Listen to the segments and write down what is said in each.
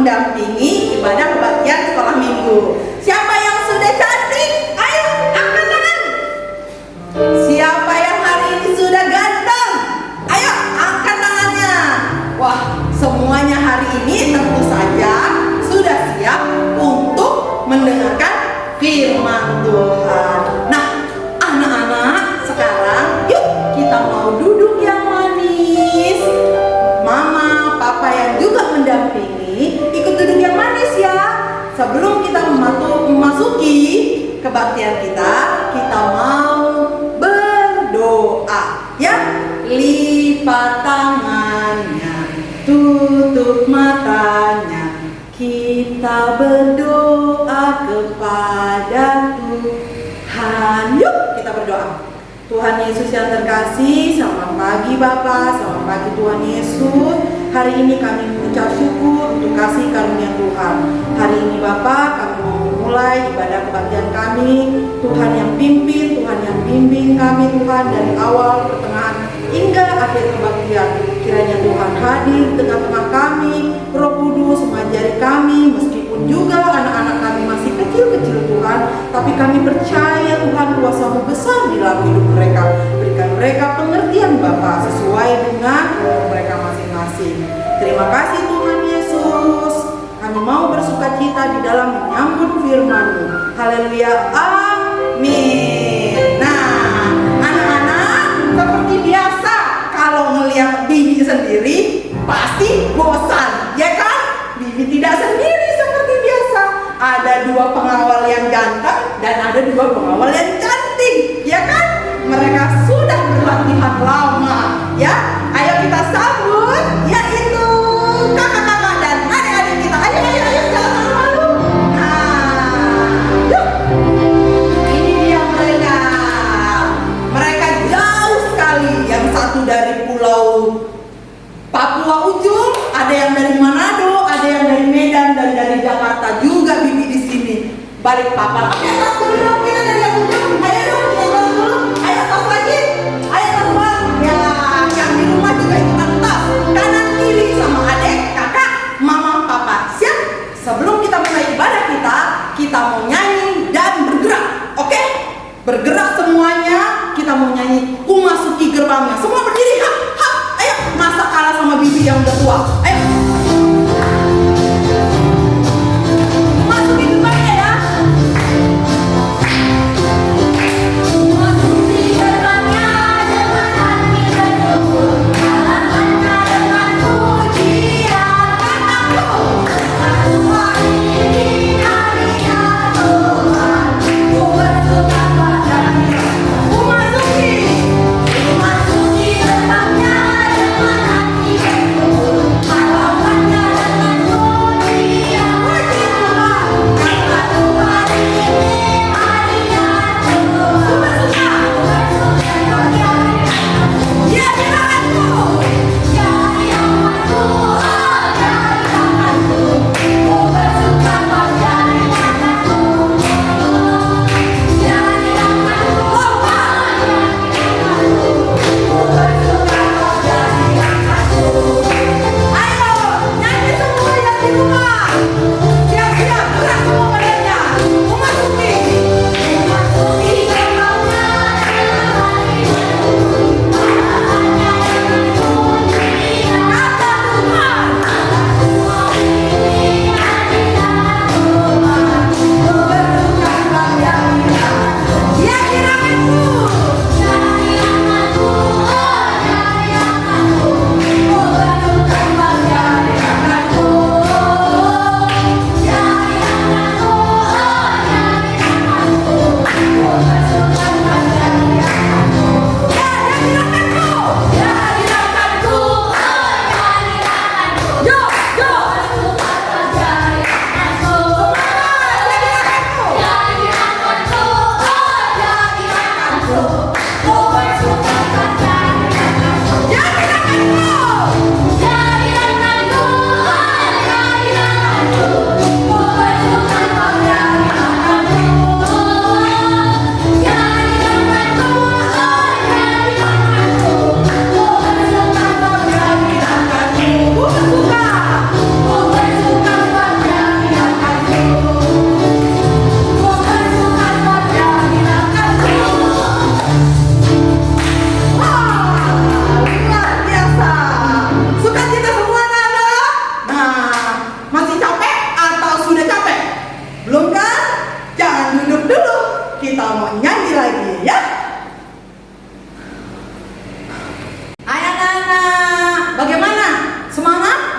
mendampingi ibadah kebaktian sekolah minggu. Siapa yang sudah cantik? Ayo angkat tangan. Siapa yang hari ini sudah ganteng? Ayo angkat tangannya. Wah, semuanya hari ini tentu saja sudah siap untuk mendengarkan firman Tuhan. Nah, anak-anak, sekarang yuk kita mau duduk yang manis. Mama, papa yang juga mendampingi, ikut duduk yang manis ya. Sebelum kita memasuki kebaktian kita mau berdoa ya. Lipat tangannya, tutup matanya, kita berdoa kepada Tuhan. Yuk kita berdoa. Tuhan Yesus yang terkasih, selamat pagi Bapa, selamat pagi Tuhan Yesus. Hari ini kami mengucap syukur untuk kasih karunia Tuhan. Hari ini Bapa, kami mau memulai ibadah kebaktian kami. Tuhan yang pimpin, Tuhan yang bimbing kami Tuhan dari awal, pertengahan, hingga akhir kebaktian. Kiranya Tuhan hadir di tengah-tengah kami, Roh Kudus mengajari kami, meskipun juga anak-anak kami masih kecil-kecil Tuhan, tapi kami percaya Tuhan kuasa-Mu besar di dalam hidup mereka. Berikan mereka pengertian Bapa sesuai dengan umur mereka masing-masing. Terima kasih Tuhan Yesus. Kami mau bersukacita di dalam menyambut firman-Mu. Haleluya, amin. Nah, anak-anak, seperti biasa kalau ngelihat Bibi sendiri pasti bosan, ya kan? Bibi tidak sendiri seperti biasa. Ada dua pengawal yang ganteng dan ada dua pengawal yang cantik, ya kan? Mereka sudah berlatihan lama, ya. Ayo kita sambut, yaitu kakak-kakak dan adik-adik kita. Ayo, jangan malu. Nah, yuk. Ini dia mereka. Mereka jauh sekali. Yang satu dari pulau Papua ujung, ada yang dari Manado, ada yang dari Medan dan dari Jakarta juga. Bibi di sini. Balik papan. Oke, tas dulu. Kita dari yang ujung. Ayo dong, kita dulu. Ayo tas lagi. Ayo tas bang. Ya, yang di rumah juga ikutan tas. Kanan kiri sama adik, kakak, mama, papa. Siap? Sebelum kita mulai ibadah kita mau nyanyi dan bergerak. Oke? Bergerak semuanya. Kita mau nyanyi memasuki gerbangnya. Semua berdiri. Hap, hap. Ayo, masa kalah sama Bibi yang udah tua. Ayo. Masuki gerbangnya ya. Masuki gerbangnya dengan hati bersyukur. Jalannya dengan pujian. Kataku, hari ini harinya Tuhan. Ku bersuka pada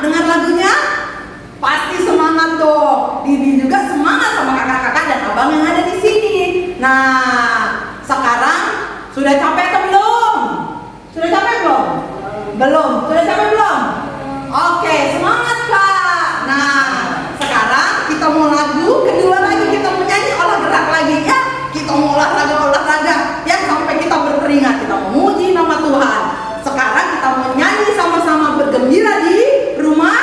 dengar lagunya? Pasti semangat dong. Bibi juga semangat sama kakak-kakak dan abang yang ada di sini. Nah, sekarang sudah capek atau belum? Sudah capek belum? Belum. Sudah capek belum? Oke, semangat Kak. Nah, sekarang kita mau lagu kedua lagi, kita mau nyanyi olah gerak lagi ya. Kita mau olahraga ya sampai kita berkeringat, kita memuji nama Tuhan. Sekarang kita mau nyanyi sama-sama bergembira di rumah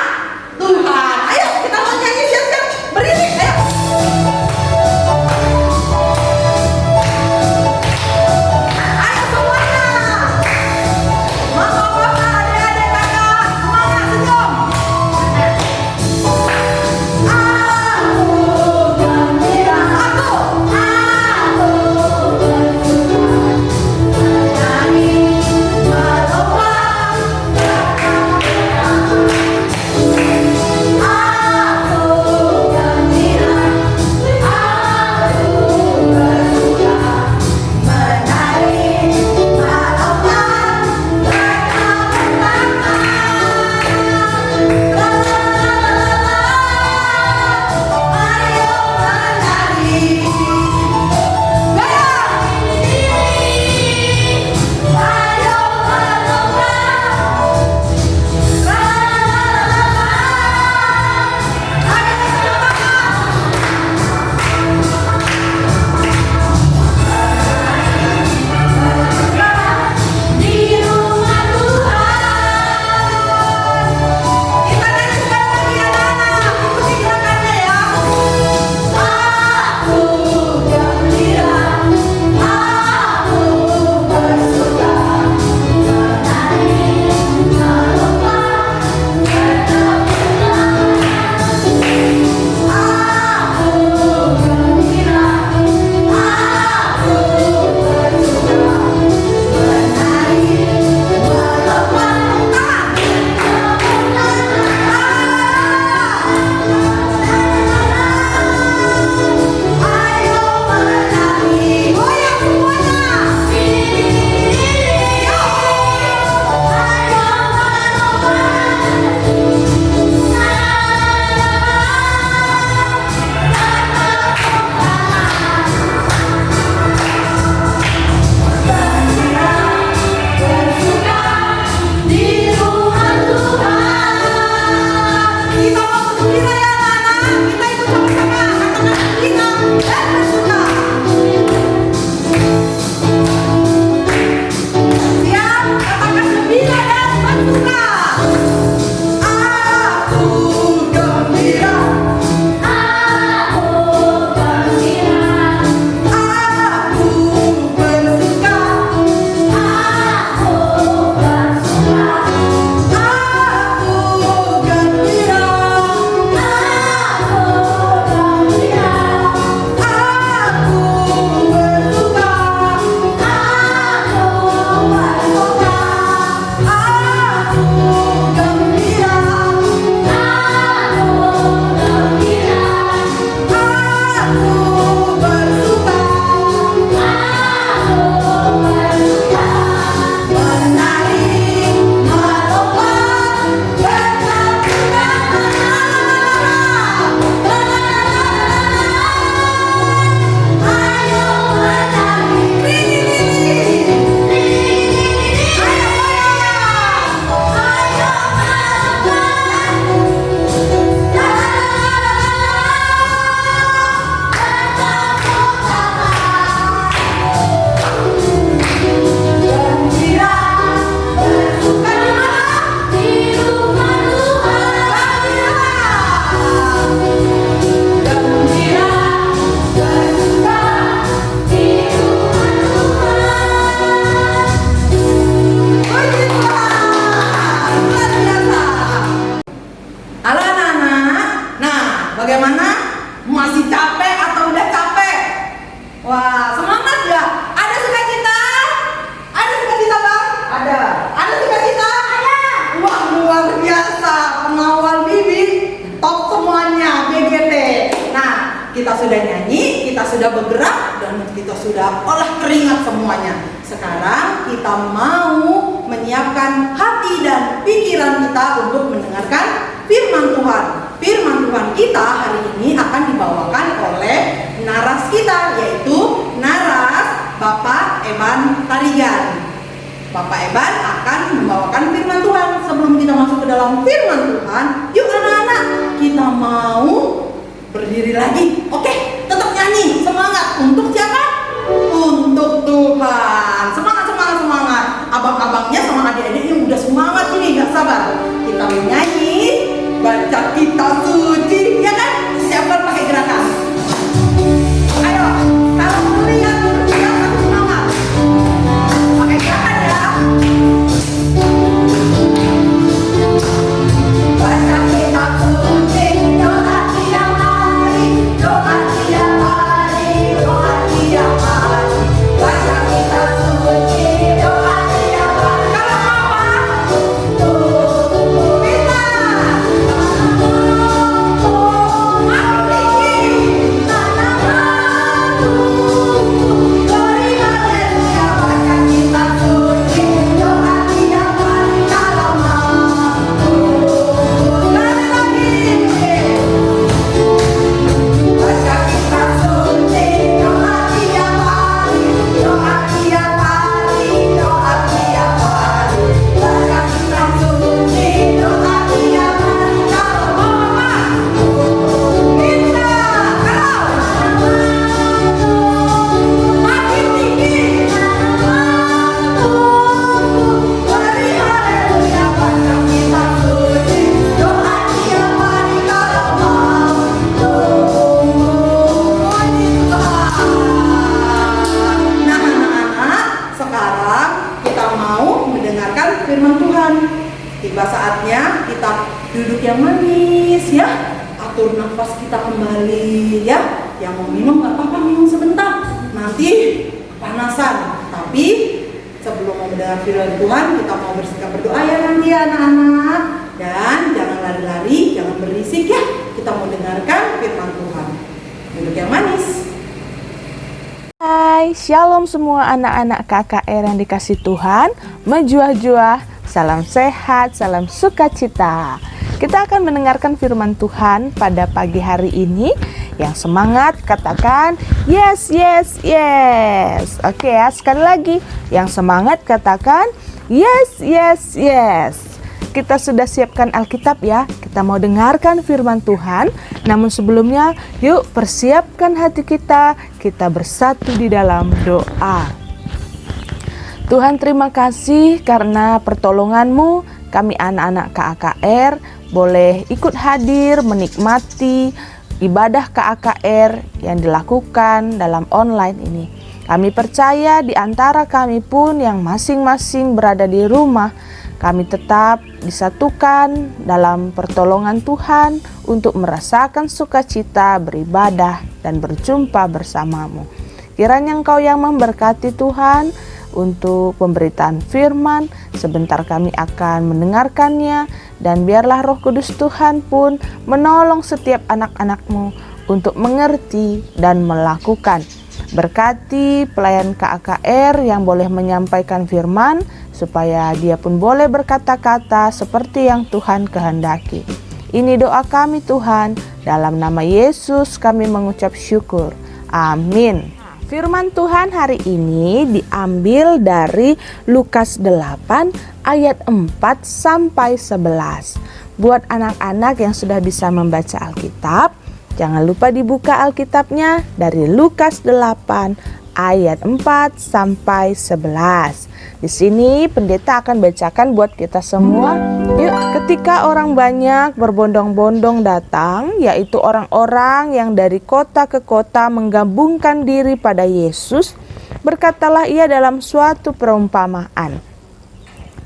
Tuhan. Ayo kita mau nyanyi, siap-siap berdiri, ayo. Ayo semuanya. Mama, papa, adik-adik, kakak, semangat, senyum. Aku gembira, aku menyanyi, melompat. sudah nyanyi, kita sudah bergerak, dan kita sudah olah keringat semuanya. Sekarang kita mau menyiapkan hati dan pikiran kita untuk mendengarkan kita hari ini akan dibawakan oleh naras kita, yaitu naras Bapak Eban Tarigan. Bapak Eban akan membawakan firman Tuhan. Sebelum kita masuk ke dalam firman Tuhan, yuk anak-anak, kita mau berdiri lagi. Oke, tetap nyanyi, semangat. Untuk siapa? Untuk Tuhan. Semangat, semangat, semangat. Abang-abangnya sama adik-adiknya udah semangat ini, gak sabar. Kita menyanyi, baca kitab suci, ya kan? Siapkan pakai gerakan. Ayo, kalau melihat harus semangat. Pakai gerakan ya. Baca kitab suci, doa tiap hari, doa tiap hari, doa tiap hari. Baca kitab suci, doa tiap hari. Kalau apa? Tuh kita. Firman Tuhan. Tiba saatnya kita duduk yang manis ya. Atur nafas kita kembali ya. Yang mau minum gak apa-apa, minum sebentar. Nanti kepanasan. Tapi sebelum mau mendengar firman Tuhan, kita mau bersikap berdoa ya nanti ya anak-anak. Dan jangan lari-lari, jangan berisik ya. Kita mau dengarkan firman Tuhan. Duduk yang manis. Hai, shalom semua anak-anak KKR yang dikasih Tuhan. Menjuah-juah, salam sehat, salam sukacita. Kita akan mendengarkan firman Tuhan pada pagi hari ini. Yang semangat katakan yes, yes, yes. Oke ya, sekali lagi. Yang semangat katakan yes, yes, yes. Kita sudah siapkan Alkitab ya. Kita mau dengarkan firman Tuhan. Namun sebelumnya, yuk persiapkan hati kita. Kita bersatu di dalam doa. Tuhan, terima kasih karena pertolongan-Mu. Kami anak-anak KAKR boleh ikut hadir menikmati ibadah KAKR yang dilakukan dalam online ini. Kami percaya di antara kami pun yang masing-masing berada di rumah, kami tetap disatukan dalam pertolongan Tuhan untuk merasakan sukacita beribadah dan berjumpa bersama-Mu. Kiranya Engkau yang memberkati Tuhan untuk pemberitaan firman. Sebentar kami akan mendengarkannya, dan biarlah Roh Kudus Tuhan pun menolong setiap anak-anak-Mu untuk mengerti dan melakukan. Berkati pelayan KAKR yang boleh menyampaikan firman, supaya dia pun boleh berkata-kata seperti yang Tuhan kehendaki. Ini doa kami Tuhan, dalam nama Yesus kami mengucap syukur. Amin. Firman Tuhan hari ini diambil dari Lukas 8 ayat 4 sampai 11. Buat anak-anak yang sudah bisa membaca Alkitab, jangan lupa dibuka Alkitabnya dari Lukas 8 ayat 4 sampai 11. Di sini pendeta akan bacakan buat kita semua. Yuk, ketika orang banyak berbondong-bondong datang, yaitu orang-orang yang dari kota ke kota menggabungkan diri pada Yesus, berkatalah ia dalam suatu perumpamaan.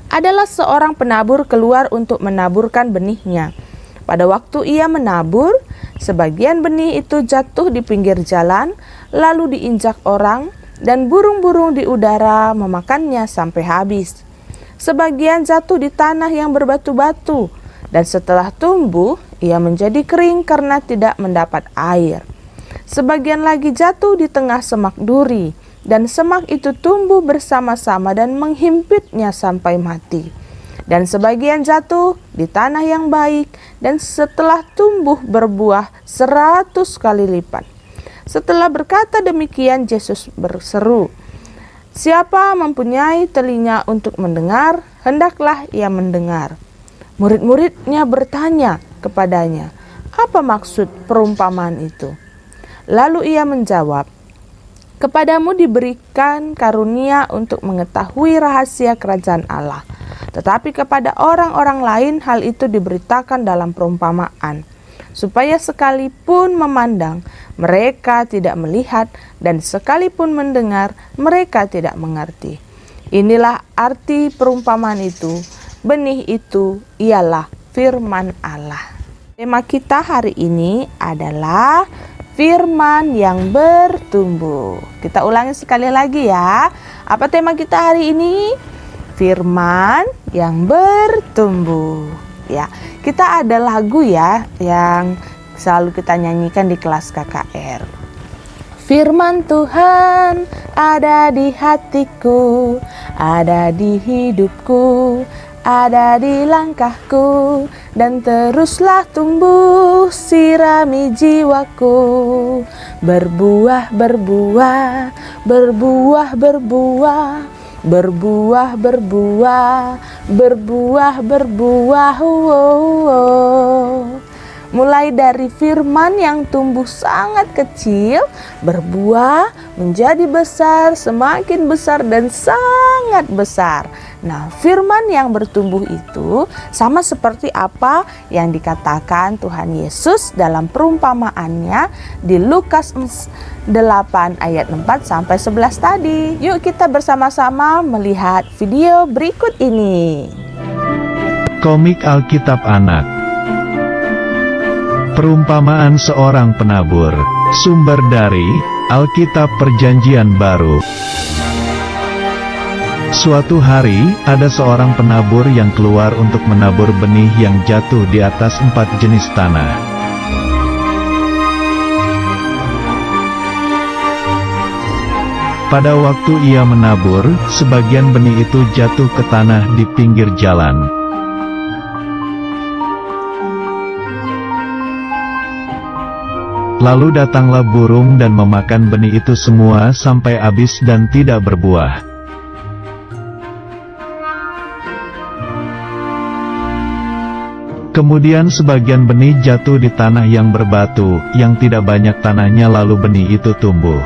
Adalah seorang penabur keluar untuk menaburkan benihnya. Pada waktu ia menabur, sebagian benih itu jatuh di pinggir jalan, lalu diinjak orang, dan burung-burung di udara memakannya sampai habis. Sebagian jatuh di tanah yang berbatu-batu, dan setelah tumbuh, ia menjadi kering karena tidak mendapat air. Sebagian lagi jatuh di tengah semak duri, dan semak itu tumbuh bersama-sama dan menghimpitnya sampai mati. dan sebagian jatuh di tanah yang baik, dan setelah tumbuh berbuah 100 kali lipat. Setelah berkata demikian, Yesus berseru, "Siapa mempunyai telinga untuk mendengar, hendaklah ia mendengar." Murid-muridnya bertanya kepadanya, "Apa maksud perumpamaan itu?" Lalu ia menjawab, "Kepadamu diberikan karunia untuk mengetahui rahasia kerajaan Allah, tetapi kepada orang-orang lain hal itu diberitakan dalam perumpamaan, supaya sekalipun memandang, mereka tidak melihat, dan sekalipun mendengar, mereka tidak mengerti." Inilah arti perumpamaan itu. Benih itu ialah firman Allah. Tema kita hari ini adalah firman yang bertumbuh. Kita ulangi sekali lagi ya. Apa tema kita hari ini? Firman yang bertumbuh. Ya, kita ada lagu ya yang selalu kita nyanyikan di kelas KKR. Firman Tuhan ada di hatiku, ada di hidupku, ada di langkahku, dan teruslah tumbuh sirami jiwaku. Berbuah, berbuah, berbuah, berbuah, berbuah, berbuah, berbuah, berbuah. Mulai dari firman yang tumbuh sangat kecil, berbuah menjadi besar, semakin besar dan sangat besar. Nah, firman yang bertumbuh itu sama seperti apa yang dikatakan Tuhan Yesus dalam perumpamaannya di Lukas 8 ayat 4 sampai 11 tadi. Yuk kita bersama-sama melihat video berikut ini. Komik Alkitab Anak. Perumpamaan seorang penabur. Sumber dari Alkitab Perjanjian Baru. Suatu hari, ada seorang penabur yang keluar untuk menabur benih yang jatuh di atas 4 jenis tanah. Pada waktu ia menabur, sebagian benih itu jatuh ke tanah di pinggir jalan. Lalu datanglah burung dan memakan benih itu semua sampai habis dan tidak berbuah. Kemudian sebagian benih jatuh di tanah yang berbatu, yang tidak banyak tanahnya, lalu benih itu tumbuh.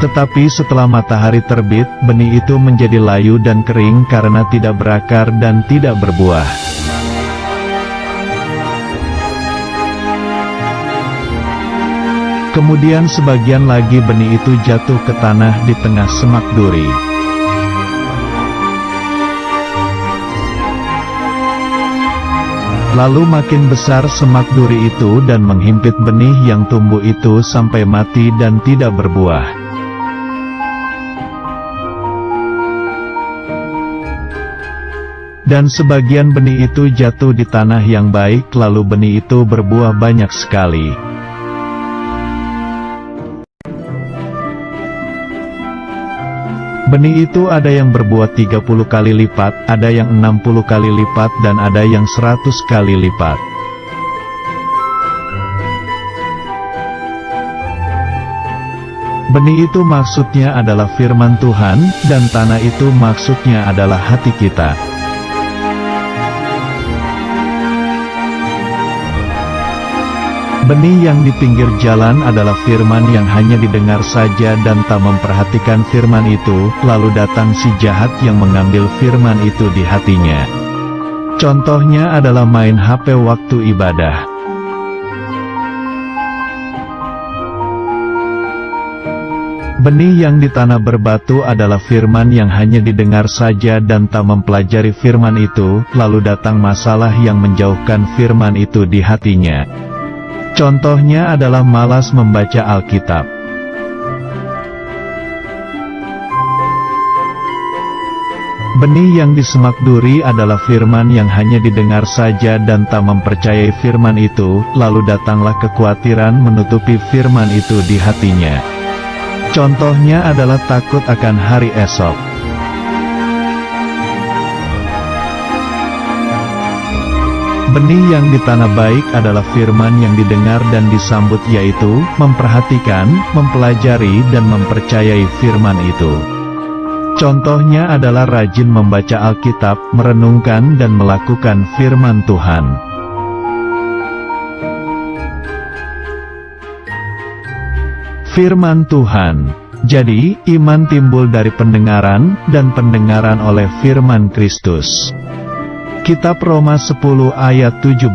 Tetapi setelah matahari terbit, benih itu menjadi layu dan kering karena tidak berakar dan tidak berbuah. Kemudian sebagian lagi benih itu jatuh ke tanah di tengah semak duri. Lalu makin besar semak duri itu dan menghimpit benih yang tumbuh itu sampai mati dan tidak berbuah. Dan sebagian benih itu jatuh di tanah yang baik, lalu benih itu berbuah banyak sekali. Benih itu ada yang berbuah 30 kali lipat, ada yang 60 kali lipat, dan ada yang 100 kali lipat. Benih itu maksudnya adalah firman Tuhan, dan tanah itu maksudnya adalah hati kita. Benih yang di pinggir jalan adalah firman yang hanya didengar saja dan tak memperhatikan firman itu, lalu datang si jahat yang mengambil firman itu di hatinya. Contohnya adalah main HP waktu ibadah. Benih yang di tanah berbatu adalah firman yang hanya didengar saja dan tak mempelajari firman itu, lalu datang masalah yang menjauhkan firman itu di hatinya. Contohnya adalah malas membaca Alkitab. Benih yang di semak duri adalah firman yang hanya didengar saja dan tak mempercayai firman itu, lalu datanglah kekhawatiran menutupi firman itu di hatinya. Contohnya adalah takut akan hari esok. Benih yang di tanah baik adalah firman yang didengar dan disambut, yaitu memperhatikan, mempelajari dan mempercayai firman itu. Contohnya adalah rajin membaca Alkitab, merenungkan dan melakukan firman Tuhan. Firman Tuhan. Jadi, iman timbul dari pendengaran, dan pendengaran oleh firman Kristus. Kitab Roma 10 ayat 17.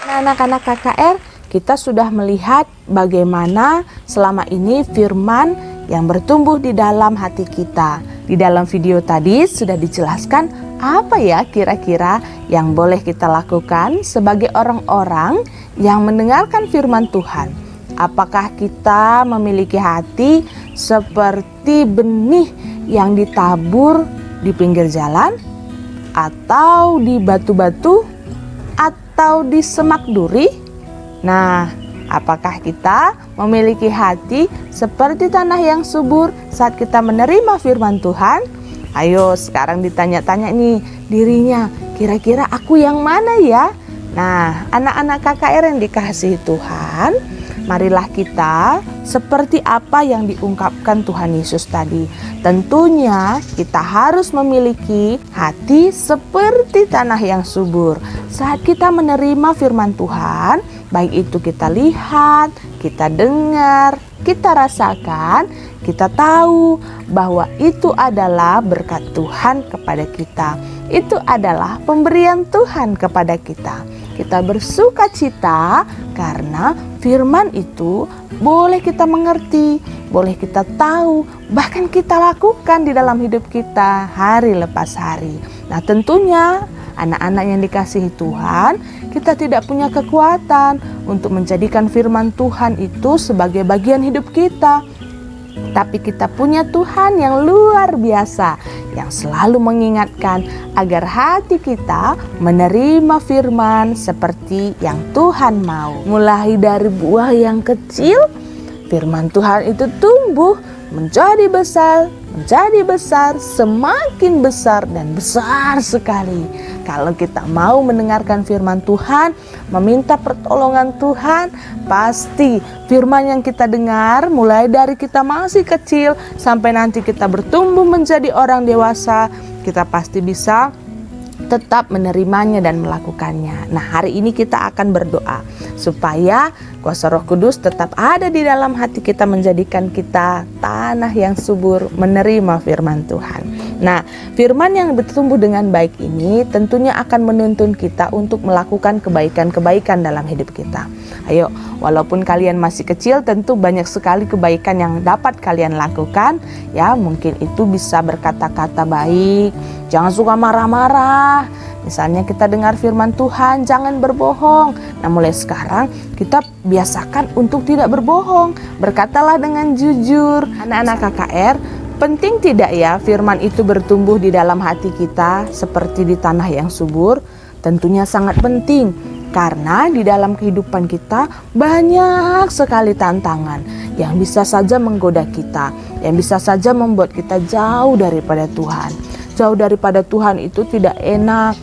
Anak-anak KKR, kita sudah melihat bagaimana selama ini firman yang bertumbuh di dalam hati kita. Di dalam video tadi sudah dijelaskan apa ya kira-kira yang boleh kita lakukan sebagai orang-orang yang mendengarkan firman Tuhan. Apakah kita memiliki hati seperti benih yang ditabur di pinggir jalan, atau di batu-batu, atau di semak duri? Nah, apakah kita memiliki hati seperti tanah yang subur saat kita menerima firman Tuhan? Ayo sekarang ditanya-tanya nih dirinya, kira-kira aku yang mana ya? Nah, anak-anak KKR yang dikasihi Tuhan, marilah kita seperti apa yang diungkapkan Tuhan Yesus tadi. Tentunya kita harus memiliki hati seperti tanah yang subur. Saat kita menerima firman Tuhan, baik itu kita lihat, kita dengar, kita rasakan, kita tahu bahwa itu adalah berkat Tuhan kepada kita. Itu adalah pemberian Tuhan kepada kita. Kita bersuka cita karena firman itu boleh kita mengerti, boleh kita tahu, bahkan kita lakukan di dalam hidup kita hari lepas hari. Nah, tentunya anak-anak yang dikasihi Tuhan, kita tidak punya kekuatan untuk menjadikan firman Tuhan itu sebagai bagian hidup kita. Tapi kita punya Tuhan yang luar biasa, yang selalu mengingatkan agar hati kita menerima firman seperti yang Tuhan mau. Mulai dari buah yang kecil, firman Tuhan itu tumbuh menjadi besar, semakin besar dan besar sekali. Kalau kita mau mendengarkan firman Tuhan, meminta pertolongan Tuhan, pasti firman yang kita dengar mulai dari kita masih kecil sampai nanti kita bertumbuh menjadi orang dewasa, kita pasti bisa tetap menerimanya dan melakukannya. Nah, hari ini kita akan berdoa supaya kuasa Roh Kudus tetap ada di dalam hati kita, menjadikan kita tanah yang subur menerima firman Tuhan. Nah, firman yang bertumbuh dengan baik ini tentunya akan menuntun kita untuk melakukan kebaikan-kebaikan dalam hidup kita. Ayo, walaupun kalian masih kecil, tentu banyak sekali kebaikan yang dapat kalian lakukan. Ya, mungkin itu bisa berkata-kata baik, jangan suka marah-marah. Misalnya kita dengar firman Tuhan, jangan berbohong. Nah, mulai sekarang kita biasakan untuk tidak berbohong. Berkatalah dengan jujur. Anak-anak KKR, penting tidak ya firman itu bertumbuh di dalam hati kita seperti di tanah yang subur? Tentunya sangat penting, karena di dalam kehidupan kita banyak sekali tantangan yang bisa saja menggoda kita, yang bisa saja membuat kita jauh daripada Tuhan. Jauh daripada Tuhan itu tidak enak,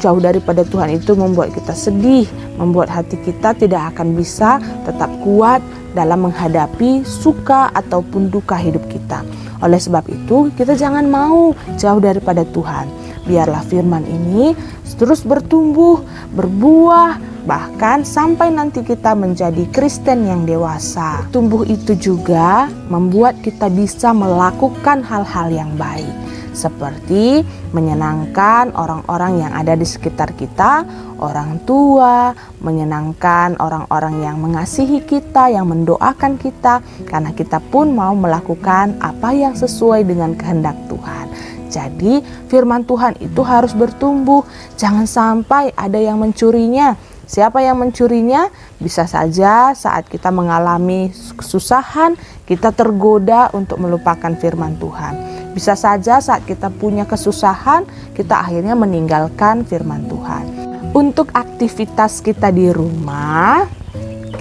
jauh daripada Tuhan itu membuat kita sedih, membuat hati kita tidak akan bisa tetap kuat dalam menghadapi suka ataupun duka hidup kita. Oleh sebab itu, kita jangan mau jauh daripada Tuhan. Biarlah firman ini terus bertumbuh, berbuah, bahkan sampai nanti kita menjadi Kristen yang dewasa. Tumbuh itu juga membuat kita bisa melakukan hal-hal yang baik, seperti menyenangkan orang-orang yang ada di sekitar kita, orang tua, menyenangkan orang-orang yang mengasihi kita, yang mendoakan kita, karena kita pun mau melakukan apa yang sesuai dengan kehendak Tuhan. Jadi firman Tuhan itu harus bertumbuh, jangan sampai ada yang mencurinya. Siapa yang mencurinya? Bisa saja saat kita mengalami kesusahan, kita tergoda untuk melupakan firman Tuhan. Bisa saja saat kita punya kesusahan, kita akhirnya meninggalkan firman Tuhan. Untuk aktivitas kita di rumah,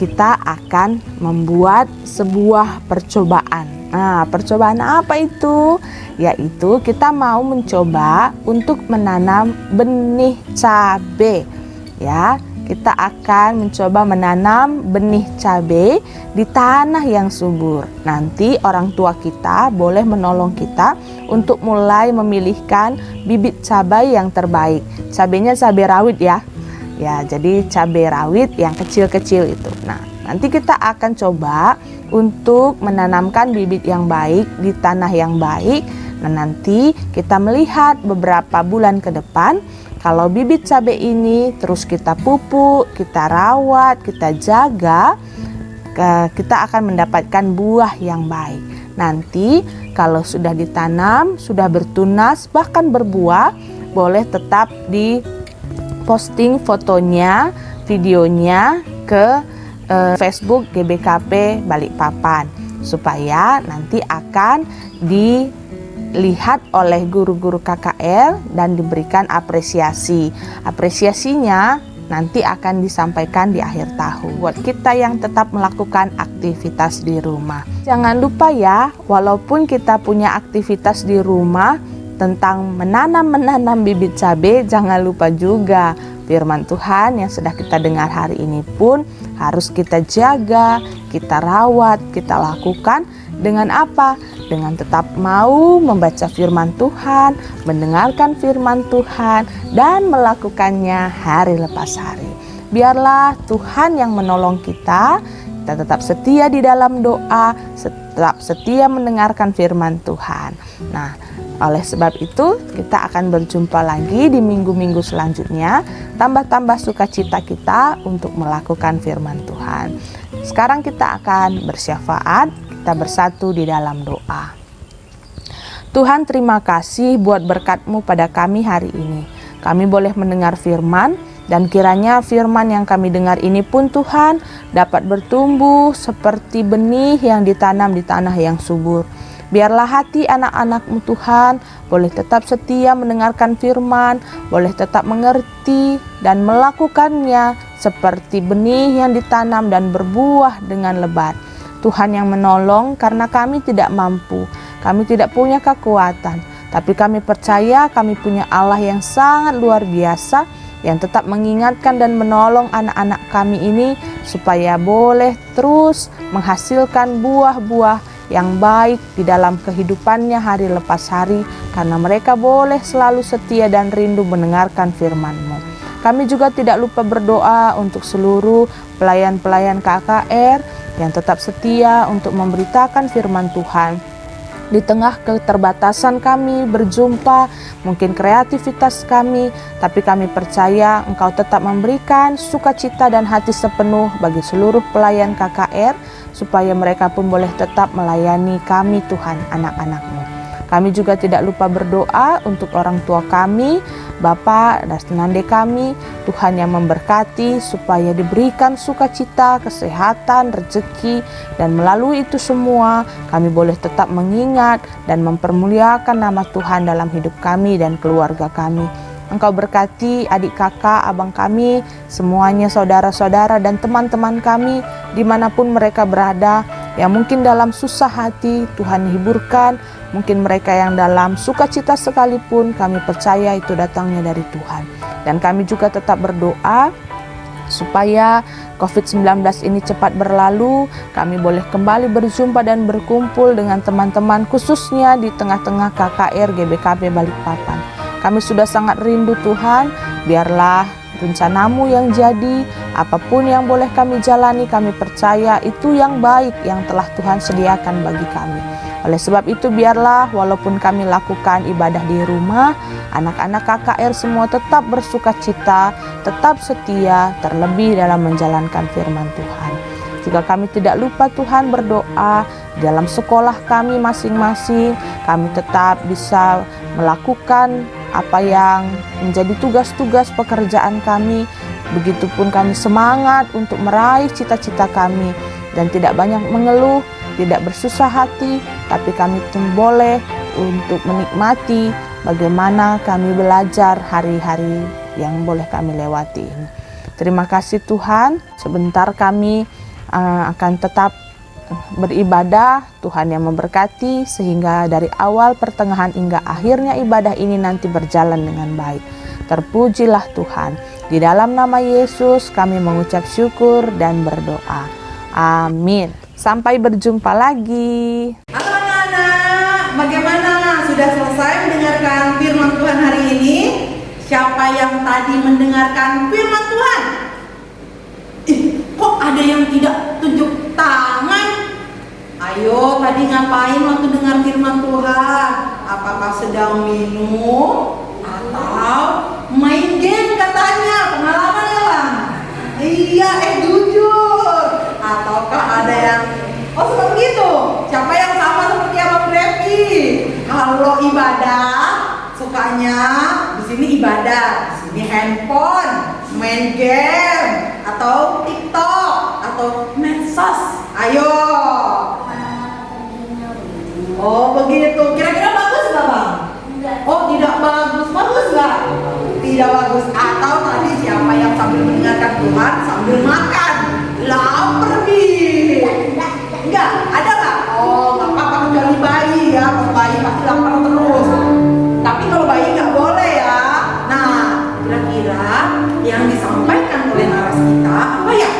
kita akan membuat sebuah percobaan. Nah, percobaan apa itu? Yaitu kita mau mencoba untuk menanam benih cabai. Ya, kita akan mencoba menanam benih cabai di tanah yang subur. Nanti orang tua kita boleh menolong kita untuk mulai memilihkan bibit cabai yang terbaik. Cabainya cabai rawit ya. Ya, jadi cabai rawit yang kecil-kecil itu. Nah, nanti kita akan coba untuk menanamkan bibit yang baik di tanah yang baik. Nah, nanti kita melihat beberapa bulan ke depan, kalau bibit cabai ini terus kita pupuk, kita rawat, kita jaga, kita akan mendapatkan buah yang baik. Nanti kalau sudah ditanam, sudah bertunas, bahkan berbuah, boleh tetap di posting fotonya, videonya ke Facebook GBKP Balikpapan, supaya nanti akan dilihat oleh guru-guru KKR dan diberikan apresiasi. Apresiasinya nanti akan disampaikan di akhir tahun buat kita yang tetap melakukan aktivitas di rumah. Jangan lupa ya, walaupun kita punya aktivitas di rumah tentang menanam bibit cabai, jangan lupa juga firman Tuhan yang sudah kita dengar hari ini pun harus kita jaga, kita rawat, kita lakukan dengan apa? Dengan tetap mau membaca firman Tuhan, mendengarkan firman Tuhan, dan melakukannya hari lepas hari. Biarlah Tuhan yang menolong kita tetap setia di dalam doa, tetap setia mendengarkan firman Tuhan. Nah, oleh sebab itu kita akan berjumpa lagi di minggu-minggu selanjutnya. Tambah-tambah sukacita kita untuk melakukan firman Tuhan. Sekarang kita akan bersyafaat, kita bersatu di dalam doa. Tuhan, terima kasih buat berkat-Mu pada kami hari ini. Kami boleh mendengar firman, dan kiranya firman yang kami dengar ini pun Tuhan dapat bertumbuh seperti benih yang ditanam di tanah yang subur. Biarlah hati anak-anak-Mu Tuhan boleh tetap setia mendengarkan firman, boleh tetap mengerti dan melakukannya seperti benih yang ditanam dan berbuah dengan lebat. Tuhan yang menolong, karena kami tidak mampu, kami tidak punya kekuatan, tapi kami percaya kami punya Allah yang sangat luar biasa, yang tetap mengingatkan dan menolong anak-anak kami ini supaya boleh terus menghasilkan buah-buah yang baik di dalam kehidupannya hari lepas hari, karena mereka boleh selalu setia dan rindu mendengarkan firman-Mu. Kami juga tidak lupa berdoa untuk seluruh pelayan-pelayan KKR yang tetap setia untuk memberitakan firman Tuhan. Di tengah keterbatasan kami berjumpa, mungkin kreativitas kami, tapi kami percaya Engkau tetap memberikan sukacita dan hati sepenuh bagi seluruh pelayan KKR, supaya mereka pun boleh tetap melayani kami Tuhan, anak-anak-Mu. Kami juga tidak lupa berdoa untuk orang tua kami, Bapak dan senande kami, Tuhan yang memberkati supaya diberikan sukacita, kesehatan, rezeki, dan melalui itu semua kami boleh tetap mengingat dan mempermuliakan nama Tuhan dalam hidup kami dan keluarga kami. Engkau berkati adik kakak, abang kami, semuanya saudara-saudara dan teman-teman kami dimanapun mereka berada, yang mungkin dalam susah hati Tuhan hiburkan, mungkin mereka yang dalam sukacita sekalipun, kami percaya itu datangnya dari Tuhan. Dan kami juga tetap berdoa supaya COVID-19 ini cepat berlalu, kami boleh kembali berjumpa dan berkumpul dengan teman-teman, khususnya di tengah-tengah KKR GBKP Balikpapan. Kami sudah sangat rindu Tuhan, biarlah rencana-Mu yang jadi, apapun yang boleh kami jalani, kami percaya itu yang baik yang telah Tuhan sediakan bagi kami. Oleh sebab itu biarlah walaupun kami lakukan ibadah di rumah, anak-anak KKR semua tetap bersukacita, tetap setia, terlebih dalam menjalankan firman Tuhan. Juga kami tidak lupa Tuhan berdoa dalam sekolah kami masing-masing, kami tetap bisa melakukan apa yang menjadi tugas-tugas pekerjaan kami. Begitupun kami semangat untuk meraih cita-cita kami dan tidak banyak mengeluh, tidak bersusah hati, tapi kami pun boleh untuk menikmati bagaimana kami belajar hari-hari yang boleh kami lewati. Terima kasih Tuhan, sebentar kami akan tetap beribadah, Tuhan yang memberkati sehingga dari awal, pertengahan hingga akhirnya ibadah ini nanti berjalan dengan baik. Terpujilah Tuhan. Di dalam nama Yesus kami mengucap syukur dan berdoa. Amin. Sampai berjumpa lagi. Halo anak-anak, bagaimana? Sudah selesai mendengarkan firman Tuhan hari ini? Siapa yang tadi mendengarkan firman Tuhan? Kok ada yang tidak tunjuk tangan? Ayo, tadi ngapain waktu dengar firman Tuhan? Apakah sedang minum? Atau main game katanya? Pengalaman ya Bang? Iya, jujur. Ataukah ada yang seperti itu? Siapa yang sama seperti Abang Revi? Kalau ibadah sukanya di sini ibadah, di sini handphone, main game, atau TikTok, atau medsos. Ayo. Oh begitu. Kira-kira bagus nggak Bang? Oh tidak bagus. Bagus nggak? Tidak bagus. Atau tadi siapa yang sambil mendengarkan Tuhan sambil makan? Lapar nih. Enggak? Ada nggak? Oh nggak apa-apa kecuali bayi ya. Kalau bayi pasti lapar terus. Tapi kalau bayi nggak boleh ya. Nah, kira-kira yang disampaikan oleh naras kita apa ya?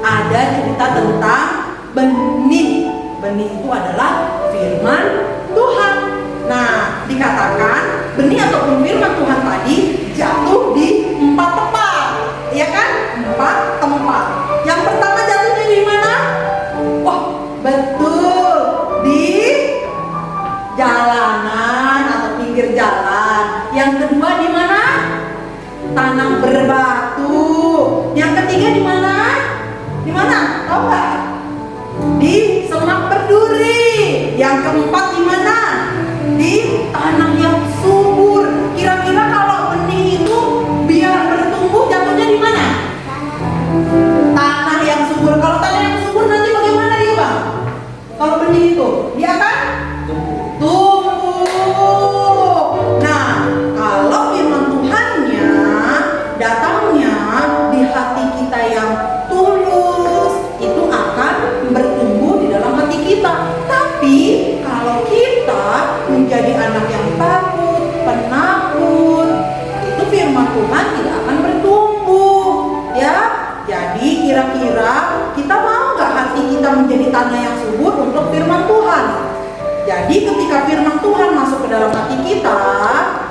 Ada cerita tentang benih. Benih itu adalah firman Tuhan. Nah, dikatakan benih ataupun firman Tuhan tadi jatuh di 4 tempat. Iya kan? 4 tempat. Yang pertama jatuhnya di mana? Wah, betul. Di jalanan atau pinggir jalan. Yang kedua di mana? Tanah berbatu. Yang ketiga di mana? Di mana? Tahu nggak? Di semak berduri. Yang keempat di mana? Di tanah yang subur. Kira-kira kalau benih itu biar bertumbuh jatuhnya di mana? Tanah yang subur. Kalau tanah yang subur nanti bagaimana dia Bang? Kalau benih itu dia akan tumbuh. Nah, kalau firman Tuhannya datangnya di hati kita yang tulus, itu akan bertumbuh di dalam hati kita. Tapi kalau kita menjadi anak yang takut, penakut, itu firman Tuhan tidak akan bertumbuh. Ya, jadi kira-kira kita mau nggak hati kita menjadi tanah yang subur untuk firman Tuhan? Jadi ketika firman Tuhan masuk ke dalam hati kita,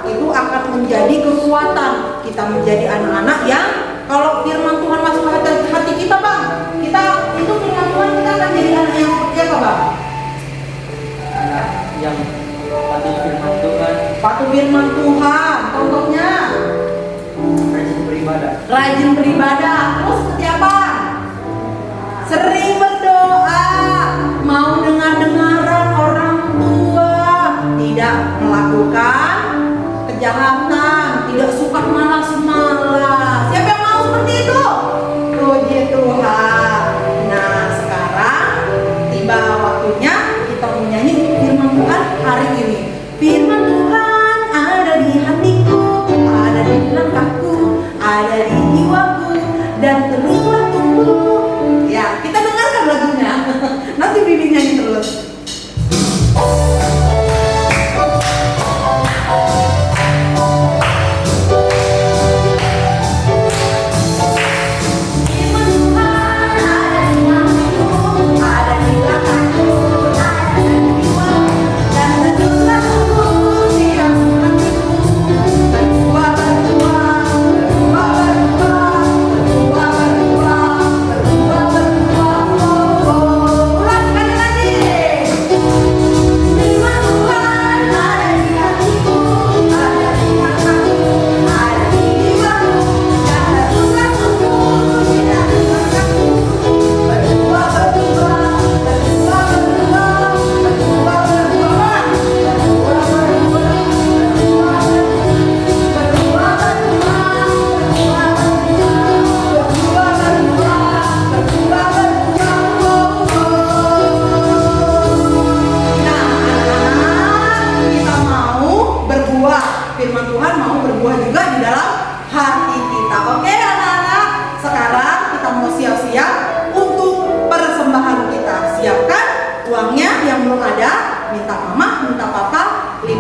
itu akan menjadi kekuatan. Kita menjadi anak-anak yang kalau firman Tuhan masuk ke hati kita Bang, kita itu firman Tuhan kita akan jadi anak yang seperti apa Bang? Anak yang patuh firman Tuhan, Patuh firman Tuhan. Contohnya rajin beribadah. rajin beribadah. Terus seperti apa? Sering berdoa, mau dengar-dengaran orang tua, tidak melakukan kejahatan, tidak suka malas-malas. Siapa yang mau seperti itu? Puji Tuhan. Nah, sekarang tiba waktunya kita menyanyi firman Tuhan hari ini. Firman Tuhan ada di hatiku, ada di langkahku, ada di jiwaku, dan teruslah tumbuh. Ya, kita dengarkan lagunya. Nanti Bibi nyanyi terus. Firman Tuhan ada di hatiku, ada di langkahku, ada di jiwaku, dan teruslah tumbuh setiap hatiku. Berbuah, berbuah, berbuah, berbuah, berbuah, berbuah, berbuah, berbuah. Ulang sekali lagi. Firman Tuhan ada di hatiku, ada di langkahku, ada di jiwaku, dan teruslah tumbuh setiap hatiku. Berbuah, berbuah, berbuah, berbuah, berbuah, berbuah, berbuah, kita mau berbuah. Firman Tuhan mau berbuah juga di dalam hati kita. Oke anak-anak, sekarang kita mau siap-siap untuk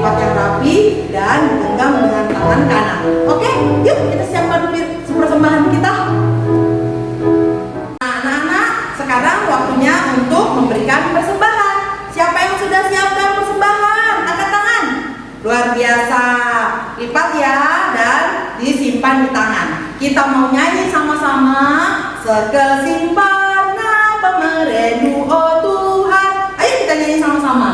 dilipat yang rapi dan digenggam dengan tangan kanan. Oke, yuk kita siapkan persembahan kita. Nah, anak-anak, sekarang waktunya untuk memberikan persembahan. Siapa yang sudah siapkan persembahan? Angkat tangan. Luar biasa. Lipat ya dan disimpan di tangan. Kita mau nyanyi sama-sama. Sekesimpana pemerendu, oh Tuhan. Ayo kita nyanyi sama-sama.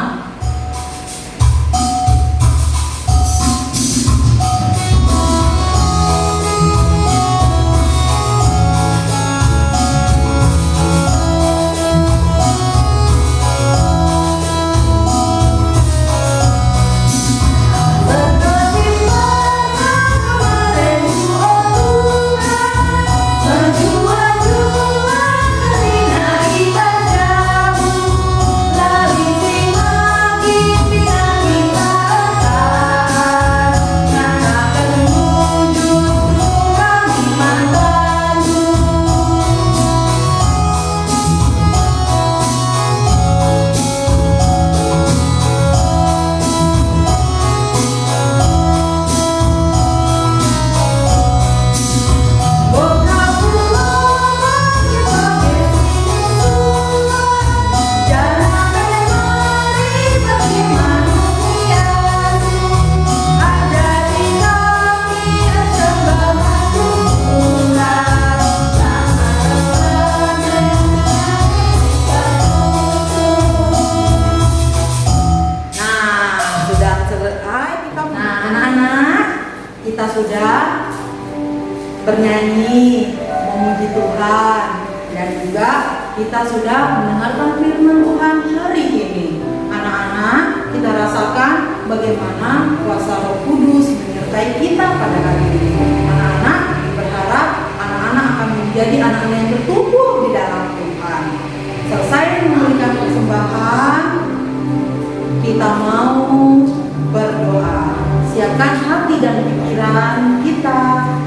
Kita sudah bernyanyi, memuji Tuhan, dan juga kita sudah mendengarkan firman Tuhan hari ini. Anak-anak, kita rasakan bagaimana kuasa Roh Kudus menyertai kita pada hari ini. Anak-anak berharap anak-anak akan menjadi anak-anak yang bertumbuh di dalam Tuhan. Selesai memberikan persembahan, kita mau berdoa. Siapkan hati dan pikiran kita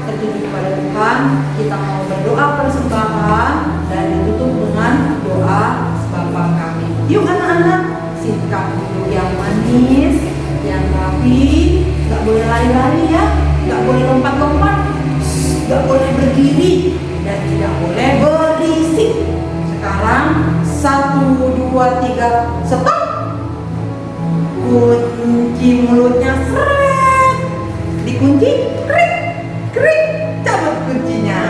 tertuju kepada Tuhan. Kita mau berdoa persembahan dan ditutup dengan doa Bapa kami. Yuk anak-anak, sikap duduk yang manis, yang rapi, nggak boleh lari-lari ya, nggak boleh lompat-lompat, nggak boleh berdiri, dan tidak boleh berisik. Sekarang 1, 2, 3, stop. Kunci mulutnya seret, dikunci, krik, krik, cabut kuncinya.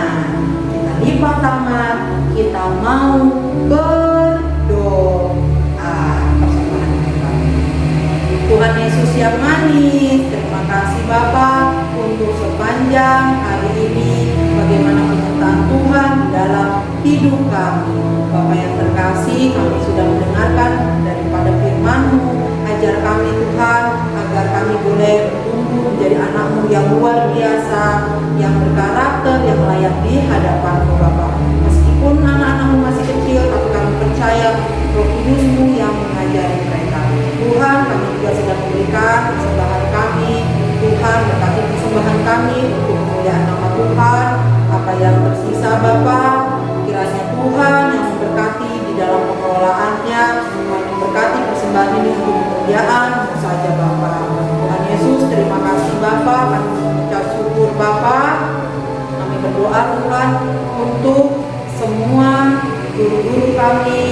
Kita lipat tangan, kita mau berdoa. Persembahan kita. Tuhan Yesus yang manis, terima kasih Bapa untuk sepanjang hari ini bagaimana penyertaan Tuhan dalam hidup kami. Bapa yang terkasih, kami sudah mendengarkan daripada firman-Mu. Ajar kami Tuhan, agar kami boleh bertumbuh menjadi anak-Mu yang luar biasa, yang berkarakter, yang layak di hadapan-Mu Bapa. Meskipun anak-anak-Mu masih kecil, tapi kami percaya Roh Kudus-Mu yang mengajari mereka. Tuhan, kami juga sedang memberikan persembahan kami. Tuhan, berkati persembahan kami untuk kemuliaan nama Tuhan. Apa yang tersisa Bapa, kiranya Tuhan yang memberkati di dalam pengelolaannya. Kami berkati persembahan ini untuk kemuliaan saja Bapa. Tuhan Yesus, terima kasih Bapa. Kami mengucap syukur Bapa. Kami berdoa Tuhan untuk semua guru-guru kami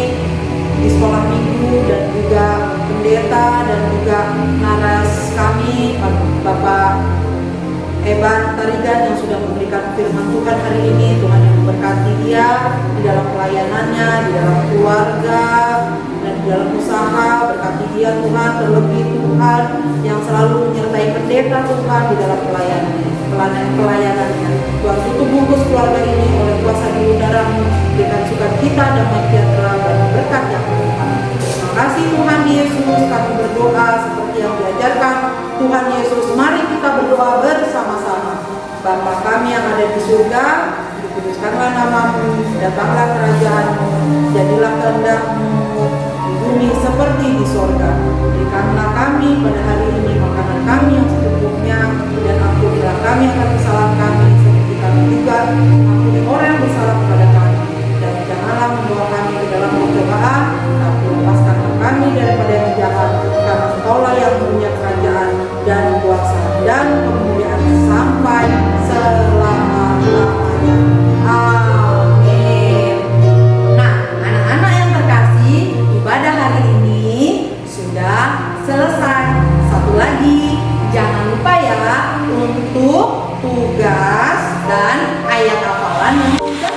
di sekolah minggu dan juga pendeta dan juga naras kami Bapak Eban Tarigan yang sudah memberikan firman Tuhan hari ini. Tuhan yang memberkati dia di dalam pelayanannya, di dalam keluarga dan di dalam usaha. Berkati dia Tuhan, terlebih Tuhan yang selalu menyertai pendeta Tuhan di dalam pelayanannya. Tuhan tutup bungkus keluarga ini oleh kuasa di udara-Mu, berikan sukacita, damai sejahtera dan berkat yang Tuhan. Terima kasih Tuhan Yesus, kami berdoa seperti yang diajarkan Tuhan Yesus. Mari kita berdoa bersama-sama. Bapa kami yang ada di surga, dikuduskanlah nama-Mu, datanglah kerajaan-Mu, jadilah kehendak-Mu di bumi seperti di sorga. Berikanlah kami pada hari ini makanan kami yang secukupnya, dan ampunilah kami akan kesalahan kami, seperti kami juga ampuni orang yang bersalah kepada kami. Dan janganlah membawa kami ke dalam pencobaan, tapi lepaskanlah kami daripada yang jahat, karena Engkaulah yang punya kerajaan dan kemuliaan sampai selama-lamanya. Amin. Nah, anak-anak yang terkasih, ibadah hari ini sudah selesai. Satu lagi, jangan lupa ya untuk tugas dan ayat hafalan yang sudah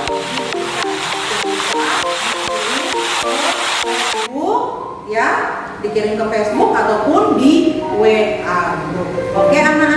dikirim ke Facebook ataupun di WA. Oke anak-anak.